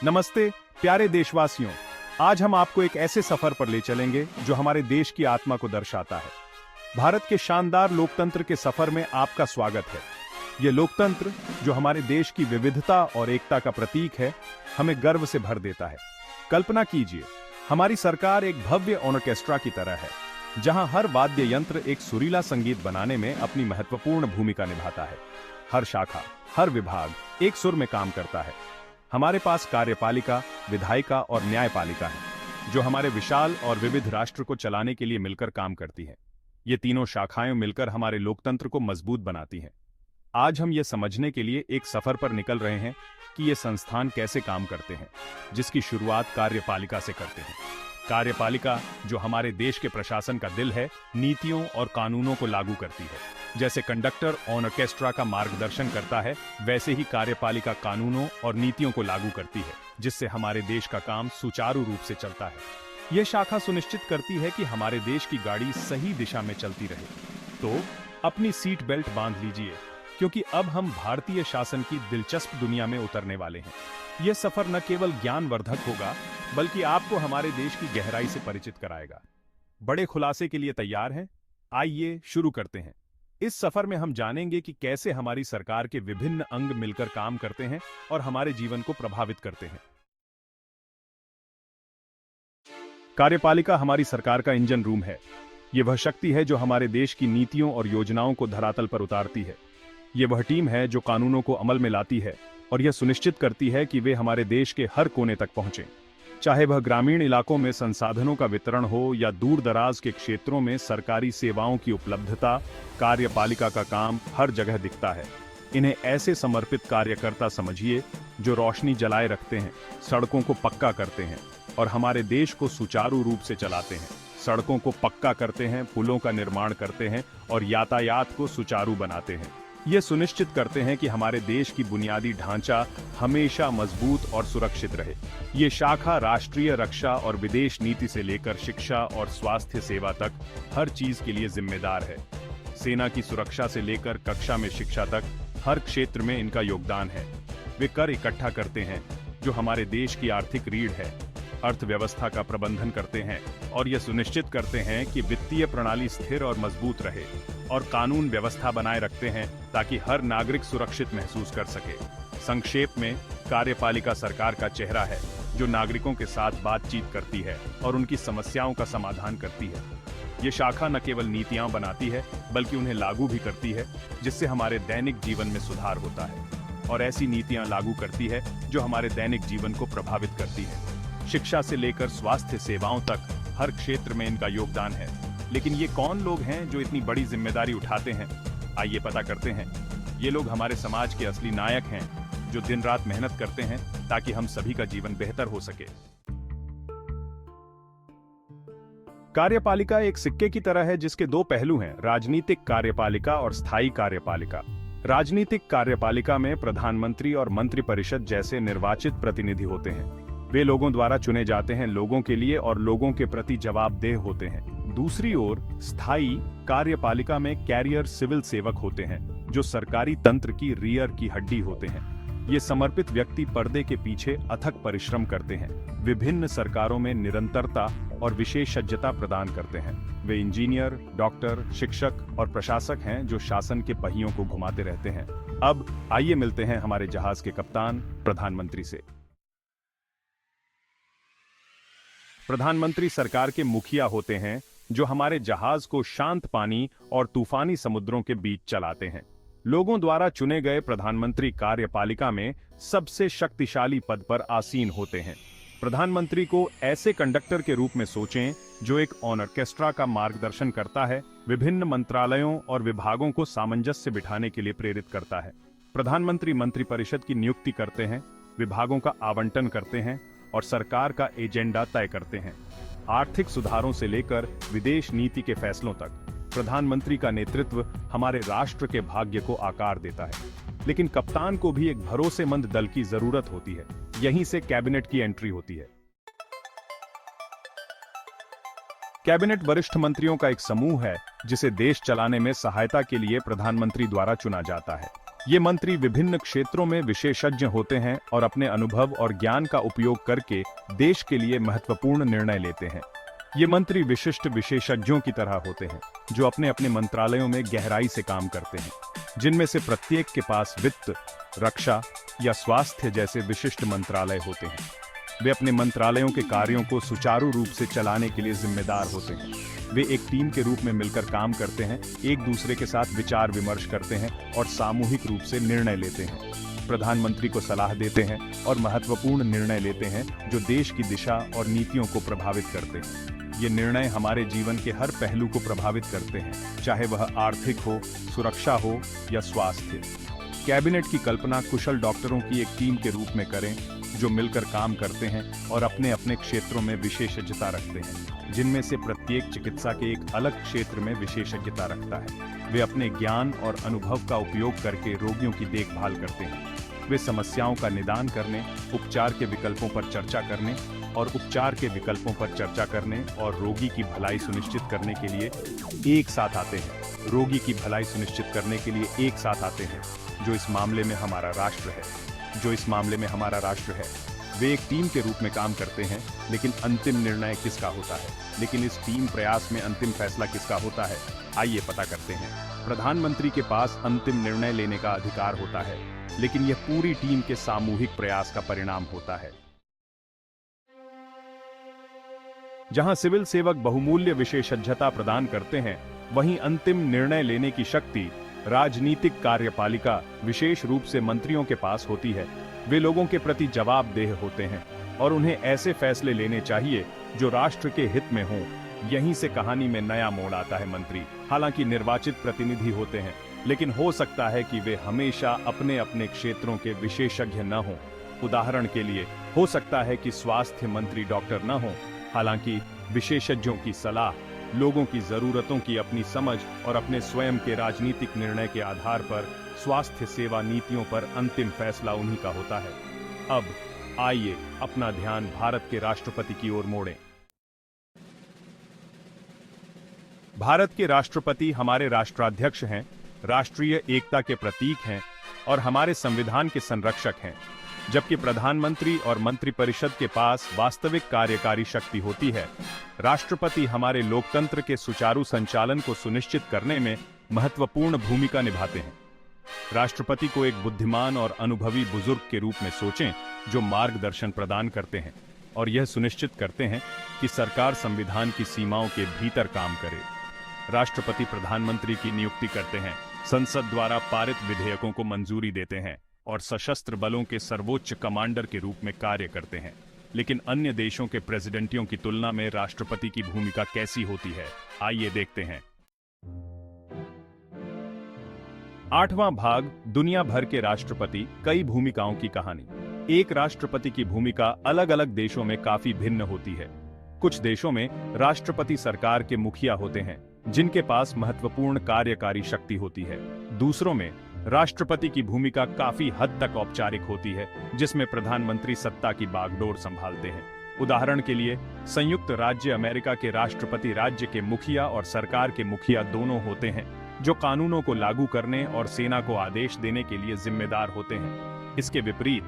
नमस्ते प्यारे देशवासियों। आज हम आपको एक ऐसे सफर पर ले चलेंगे जो हमारे देश की आत्मा को दर्शाता है। भारत के शानदार लोकतंत्र के सफर में आपका स्वागत है। ये लोकतंत्र जो हमारे देश की विविधता और एकता का प्रतीक है, हमें गर्व से भर देता है। कल्पना कीजिए, हमारी सरकार एक भव्य ऑर्केस्ट्रा की तरह है, जहां हर वाद्य यंत्र एक सुरीला संगीत बनाने में अपनी महत्वपूर्ण भूमिका निभाता है। हर शाखा, हर विभाग एक सुर में काम करता है। हमारे पास कार्यपालिका, विधायिका और न्यायपालिका है, जो हमारे विशाल और विविध राष्ट्र को चलाने के लिए मिलकर काम करती हैं। ये तीनों शाखाएं मिलकर हमारे लोकतंत्र को मजबूत बनाती हैं। आज हम ये समझने के लिए एक सफर पर निकल रहे हैं कि ये संस्थान कैसे काम करते हैं, जिसकी शुरुआत कार्यपालिका से करते हैं। कार्यपालिका, जो हमारे देश के प्रशासन का दिल है, नीतियों और कानूनों को लागू करती है। जैसे कंडक्टर ऑर्केस्ट्रा का मार्गदर्शन करता है, वैसे ही कार्यपालिका कानूनों और नीतियों को लागू करती है, जिससे हमारे देश का काम सुचारू रूप से चलता है। यह शाखा सुनिश्चित करती है कि हमारे देश की गाड़ी सही दिशा में चलती रहे। तो अपनी सीट बेल्ट बांध लीजिए, क्योंकि अब हम भारतीय शासन की दिलचस्प दुनिया में उतरने वाले हैं। यह सफर न केवल ज्ञानवर्धक होगा, बल्कि आपको हमारे देश की गहराई से परिचित कराएगा। बड़े खुलासे के लिए तैयार हैं? आइए शुरू करते हैं। इस सफर में हम जानेंगे कि कैसे हमारी सरकार के विभिन्न अंग मिलकर काम करते हैं और हमारे जीवन को प्रभावित करते हैं। कार्यपालिका हमारी सरकार का इंजन रूम है। यह वह शक्ति है जो हमारे देश की नीतियों और योजनाओं को धरातल पर उतारती है। यह वह टीम है जो कानूनों को अमल में लाती है और यह सुनिश्चित करती है कि वे हमारे देश के हर कोने तक पहुंचें। चाहे वह ग्रामीण इलाकों में संसाधनों का वितरण हो या दूर दराज के क्षेत्रों में सरकारी सेवाओं की उपलब्धता, कार्यपालिका का काम हर जगह दिखता है। इन्हें ऐसे समर्पित कार्यकर्ता समझिए जो रोशनी जलाए रखते हैं, सड़कों को पक्का करते हैं और हमारे देश को सुचारू रूप से चलाते हैं। सड़कों को पक्का करते हैं, पुलों का निर्माण करते हैं और यातायात को सुचारू बनाते हैं। ये सुनिश्चित करते हैं कि हमारे देश की बुनियादी ढांचा हमेशा मजबूत और सुरक्षित रहे। ये शाखा राष्ट्रीय रक्षा और विदेश नीति से लेकर शिक्षा और स्वास्थ्य सेवा तक हर चीज के लिए जिम्मेदार है। सेना की सुरक्षा से लेकर कक्षा में शिक्षा तक हर क्षेत्र में इनका योगदान है। वे कर इकट्ठा करते हैं, जो हमारे देश की आर्थिक रीढ़ है, अर्थव्यवस्था का प्रबंधन करते हैं और यह सुनिश्चित करते हैं कि वित्तीय प्रणाली स्थिर और मजबूत रहे, और कानून व्यवस्था बनाए रखते हैं ताकि हर नागरिक सुरक्षित महसूस कर सके। संक्षेप में, कार्यपालिका सरकार का चेहरा है, जो नागरिकों के साथ बातचीत करती है और उनकी समस्याओं का समाधान करती है। ये शाखा न केवल नीतियां बनाती है, बल्कि उन्हें लागू भी करती है, जिससे हमारे दैनिक जीवन में सुधार होता है। और ऐसी नीतियां लागू करती है जो हमारे दैनिक जीवन को प्रभावित करती है। शिक्षा से लेकर स्वास्थ्य सेवाओं तक हर क्षेत्र में इनका योगदान है। लेकिन ये कौन लोग हैं जो इतनी बड़ी जिम्मेदारी उठाते हैं? आइए पता करते हैं। ये लोग हमारे समाज के असली नायक हैं, जो दिन रात मेहनत करते हैं ताकि हम सभी का जीवन बेहतर हो सके। कार्यपालिका एक सिक्के की तरह है, जिसके दो पहलू हैं, राजनीतिक कार्यपालिका और स्थायी कार्यपालिका। राजनीतिक कार्यपालिका में प्रधानमंत्री और मंत्रिपरिषद जैसे निर्वाचित प्रतिनिधि होते हैं। वे लोगों द्वारा चुने जाते हैं, लोगों के लिए और लोगों के प्रति जवाबदेह होते हैं। दूसरी ओर स्थायी कार्यपालिका में कैरियर सिविल सेवक होते हैं, जो सरकारी तंत्र की रीढ़ की हड्डी होते हैं। ये समर्पित व्यक्ति पर्दे के पीछे अथक परिश्रम करते हैं, विभिन्न सरकारों में निरंतरता और विशेषज्ञता प्रदान करते हैं। वे इंजीनियर, डॉक्टर, शिक्षक और प्रशासक हैं, जो शासन के पहियों को घुमाते रहते हैं। अब आइए मिलते हैं हमारे जहाज के कप्तान प्रधानमंत्री से। प्रधानमंत्री सरकार के मुखिया होते हैं, जो हमारे जहाज को शांत पानी और तूफानी समुद्रों के बीच चलाते हैं। लोगों द्वारा चुने गए प्रधानमंत्री कार्यपालिका में सबसे शक्तिशाली पद पर आसीन होते हैं। प्रधानमंत्री को ऐसे कंडक्टर के रूप में सोचें, जो एक ऑर्केस्ट्रा का मार्गदर्शन करता है, विभिन्न मंत्रालयों और विभागों को सामंजस्य बिठाने के लिए प्रेरित करता है। प्रधानमंत्री मंत्रिपरिषद की नियुक्ति करते हैं, विभागों का आवंटन करते हैं और सरकार का एजेंडा तय करते हैं। आर्थिक सुधारों से लेकर विदेश नीति के फैसलों तक प्रधानमंत्री का नेतृत्व हमारे राष्ट्र के भाग्य को आकार देता है। लेकिन कप्तान को भी एक भरोसेमंद दल की जरूरत होती है। यहीं से कैबिनेट की एंट्री होती है। कैबिनेट वरिष्ठ मंत्रियों का एक समूह है, जिसे देश चलाने में सहायता के लिए प्रधानमंत्री द्वारा चुना जाता है। ये मंत्री विभिन्न क्षेत्रों में विशेषज्ञ होते हैं और अपने अनुभव और ज्ञान का उपयोग करके देश के लिए महत्वपूर्ण निर्णय लेते हैं। ये मंत्री विशिष्ट विशेषज्ञों की तरह होते हैं जो अपने अपने मंत्रालयों में गहराई से काम करते हैं, जिनमें से प्रत्येक के पास वित्त, रक्षा या स्वास्थ्य जैसे विशिष्ट मंत्रालय होते हैं। वे अपने मंत्रालयों के कार्यों को सुचारू रूप से चलाने के लिए जिम्मेदार होते हैं। वे एक टीम के रूप में मिलकर काम करते हैं, एक दूसरे के साथ विचार विमर्श करते हैं और सामूहिक रूप से निर्णय लेते हैं। प्रधानमंत्री को सलाह देते हैं और महत्वपूर्ण निर्णय लेते हैं जो देश की दिशा और नीतियों को प्रभावित करते हैं। ये निर्णय हमारे जीवन के हर पहलू को प्रभावित करते हैं, चाहे वह आर्थिक हो, सुरक्षा हो या स्वास्थ्य। कैबिनेट की कल्पना कुशल डॉक्टरों की एक टीम के रूप में करें जो मिलकर काम करते हैं और अपने अपने क्षेत्रों में विशेषज्ञता रखते हैं, जिनमें से प्रत्येक चिकित्सा के एक अलग क्षेत्र में विशेषज्ञता रखता है। वे अपने ज्ञान और अनुभव का उपयोग करके रोगियों की देखभाल करते हैं। वे समस्याओं का निदान करने, उपचार के विकल्पों पर चर्चा करने और उपचार के विकल्पों पर चर्चा करने और रोगी की भलाई सुनिश्चित करने के लिए एक साथ आते हैं। रोगी की भलाई सुनिश्चित करने के लिए एक साथ आते हैं, जो इस मामले में हमारा राष्ट्र है। वे एक टीम के रूप में काम करते हैं, लेकिन अंतिम निर्णय किसका होता है? लेकिन इस टीम प्रयास में अंतिम फैसला किसका होता है? आइए पता करते हैं। प्रधानमंत्री के पास अंतिम निर्णय लेने का अधिकार होता है, लेकिन यह पूरी टीम के सामूहिक प्रयास का परिणाम होता है। जहां सिविल सेवक बहुमूल्य विशेषज्ञता प्रदान करते हैं, वहीं अंतिम निर्णय लेने की शक्ति राजनीतिक कार्यपालिका, विशेष रूप से मंत्रियों के पास होती है। वे लोगों के प्रति जवाबदेह होते हैं और उन्हें ऐसे फैसले लेने चाहिए जो राष्ट्र के हित में हों। यहीं से कहानी में नया मोड़ आता है। मंत्री हालांकि निर्वाचित प्रतिनिधि होते हैं, लेकिन हो सकता है कि वे हमेशा अपने अपने क्षेत्रों के विशेषज्ञ न हों। उदाहरण के लिए, हो सकता है कि स्वास्थ्य मंत्री डॉक्टर न हों, हालांकि विशेषज्ञों की सलाह, लोगों की जरूरतों की अपनी समझ और अपने स्वयं के राजनीतिक निर्णय के आधार पर स्वास्थ्य सेवा नीतियों पर अंतिम फैसला उन्हीं का होता है। अब आइए अपना ध्यान भारत के राष्ट्रपति की ओर मोड़ें। भारत के राष्ट्रपति हमारे राष्ट्राध्यक्ष हैं, राष्ट्रीय एकता के प्रतीक हैं और हमारे संविधान के संरक्षक हैं, जबकि प्रधानमंत्री और मंत्रिपरिषद के पास वास्तविक कार्यकारी शक्ति होती है। राष्ट्रपति हमारे लोकतंत्र के सुचारू संचालन को सुनिश्चित करने में महत्वपूर्ण भूमिका निभाते हैं। राष्ट्रपति को एक बुद्धिमान और अनुभवी बुजुर्ग के रूप में सोचें, जो मार्गदर्शन प्रदान करते हैं और यह सुनिश्चित करते हैं कि सरकार संविधान की सीमाओं के भीतर काम करे। राष्ट्रपति प्रधानमंत्री की नियुक्ति करते हैं, संसद द्वारा पारित विधेयकों को मंजूरी देते हैं और सशस्त्र बलों के सर्वोच्च कमांडर के रूप में कार्य करते हैं। लेकिन अन्य देशों के प्रेसिडेंटियों की तुलना में राष्ट्रपति की भूमिका कैसी होती है? आइए देखते हैं। 8वां भाग, दुनिया भर के राष्ट्रपति, कई भूमिकाओं की कहानी। एक राष्ट्रपति की भूमिका अलग अलग देशों में काफी भिन्न होती है। कुछ देशों में राष्ट्रपति सरकार के मुखिया होते हैं, जिनके पास महत्वपूर्ण कार्यकारी शक्ति होती है। दूसरों में राष्ट्रपति की भूमिका काफी हद तक औपचारिक होती है, जिसमें प्रधानमंत्री सत्ता की बागडोर संभालते हैं। उदाहरण के लिए, संयुक्त राज्य अमेरिका के राष्ट्रपति राज्य के मुखिया और सरकार के मुखिया दोनों होते हैं, जो कानूनों को लागू करने और सेना को आदेश देने के लिए जिम्मेदार होते हैं। इसके विपरीत,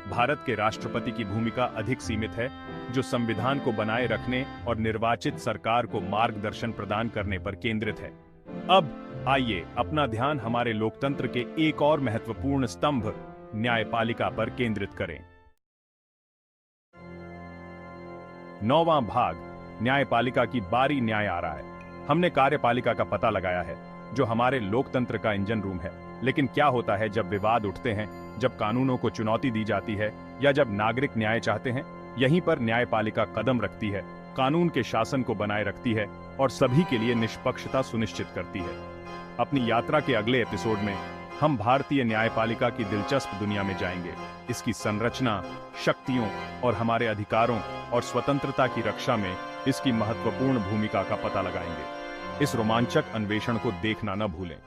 भारत के राष्ट्रपति की भूमिका अधिक सीमित है, जो संविधान को बनाए रखने और निर्वाचित सरकार को मार्गदर्शन प्रदान करने पर केंद्रित है। अब आइए अपना ध्यान हमारे लोकतंत्र के एक और महत्वपूर्ण स्तंभ, न्यायपालिका पर केंद्रित करें। 9वां भाग, न्यायपालिका की बारी, न्याय आ रहा है। हमने कार्यपालिका का पता लगाया है, जो हमारे लोकतंत्र का इंजन रूम है। लेकिन क्या होता है जब विवाद उठते हैं, जब कानूनों को चुनौती दी जाती है या जब नागरिक न्याय चाहते हैं? यहीं पर न्यायपालिका कदम रखती है, कानून के शासन को बनाए रखती है और सभी के लिए निष्पक्षता सुनिश्चित करती है। अपनी यात्रा के अगले एपिसोड में हम भारतीय न्यायपालिका की दिलचस्प दुनिया में जाएंगे, इसकी संरचना, शक्तियों और हमारे अधिकारों और स्वतंत्रता की रक्षा में इसकी महत्वपूर्ण भूमिका का पता लगाएंगे। इस रोमांचक अन्वेषण को देखना न भूलें।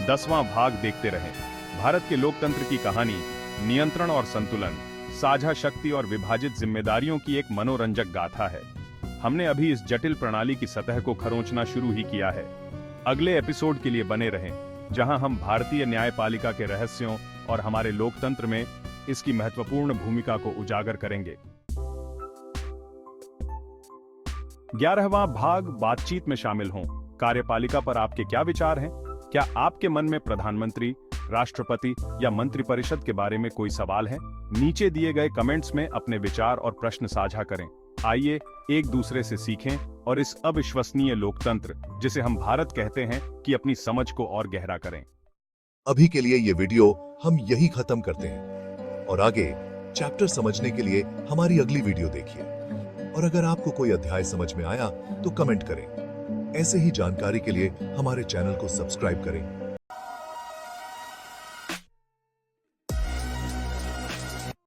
10वां भाग देखते रहें। भारत के लोकतंत्र की कहानी, नियंत्रण और संतुलन, साझा शक्ति और विभाजित जिम्मेदारियों की एक मनोरंजक गाथा है। हमने अभी इस जटिल प्रणाली की सतह को खरोंचना शुरू ही किया है। अगले एपिसोड के लिए बने रहें, जहां हम भारतीय न्यायपालिका के रहस्यों और हमारे लोकतंत्र में इसकी महत्वपूर्ण भूमिका को उजागर करेंगे। 11वां भाग बातचीत में शामिल हों। कार्यपालिका पर आपके क्या विचार हैं? क्या आपके मन में प्रधानमंत्री, राष्ट्रपति या मंत्रिपरिषद के बारे में कोई सवाल है? नीचे दिए गए कमेंट्स में अपने विचार और प्रश्न साझा करें। आइए एक दूसरे से सीखें और इस अविश्वसनीय लोकतंत्र, जिसे हम भारत कहते हैं, की अपनी समझ को और गहरा करें। अभी के लिए ये वीडियो हम यही खत्म करते हैं और आगे चैप्टर समझने के लिए हमारी अगली वीडियो देखिए। और अगर आपको कोई अध्याय समझ में आया तो कमेंट करें। ऐसे ही जानकारी के लिए हमारे चैनल को सब्सक्राइब करें